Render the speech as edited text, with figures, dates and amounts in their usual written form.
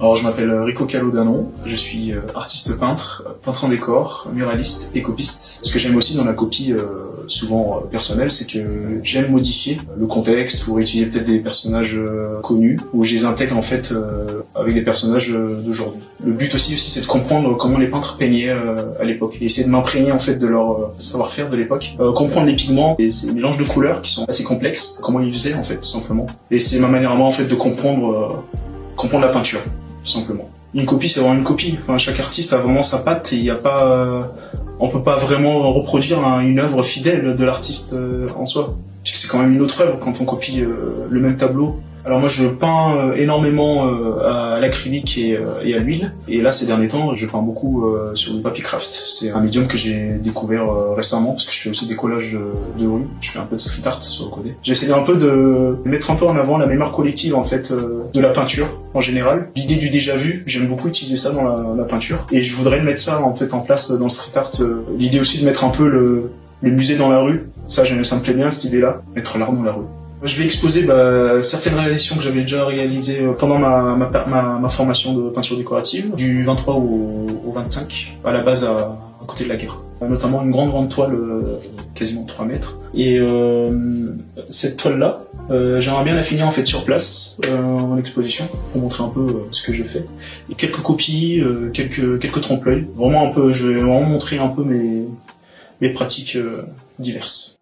Alors je m'appelle Rico Calodanon, je suis artiste peintre, peintre en décor, muraliste et copiste. Ce que j'aime aussi dans la copie, souvent personnelle, c'est que j'aime modifier le contexte ou réutiliser peut-être des personnages connus, ou je les intègre en fait avec des personnages d'aujourd'hui. Le but aussi c'est de comprendre comment les peintres peignaient à l'époque, et essayer de m'imprégner en fait de leur savoir-faire de l'époque, comprendre les pigments et ces mélanges de couleurs qui sont assez complexes, comment ils faisaient en fait tout simplement. Et c'est ma manière à moi en fait de comprendre la peinture, tout simplement. Une copie, c'est vraiment une copie. Enfin, chaque artiste a vraiment sa patte et il y a pas, on peut pas vraiment reproduire une œuvre fidèle de l'artiste en soi, puisque c'est quand même une autre œuvre quand on copie le même tableau. Alors moi je peins énormément à l'acrylique et à l'huile, et là ces derniers temps je peins beaucoup sur le papier craft. C'est un médium que j'ai découvert récemment parce que je fais aussi des collages de rue, je fais un peu de street art sur le côté. J'essaie un peu de mettre un peu en avant la mémoire collective en fait de la peinture en général. L'idée du déjà vu, j'aime beaucoup utiliser ça dans la peinture, et je voudrais mettre ça en fait en place dans le street art. L'idée aussi de mettre un peu le musée dans la rue, ça me plaît bien cette idée-là, mettre l'art dans la rue. Je vais exposer certaines réalisations que j'avais déjà réalisées pendant ma formation de peinture décorative, du 23 au 25, à la base à côté de la gare. Notamment une grande toile, quasiment 3 mètres. Et cette toile-là, j'aimerais bien la finir en fait sur place, en exposition, pour montrer un peu ce que je fais. Et quelques copies, quelques trompe-l'œil. Vraiment je vais vraiment montrer un peu mes pratiques diverses.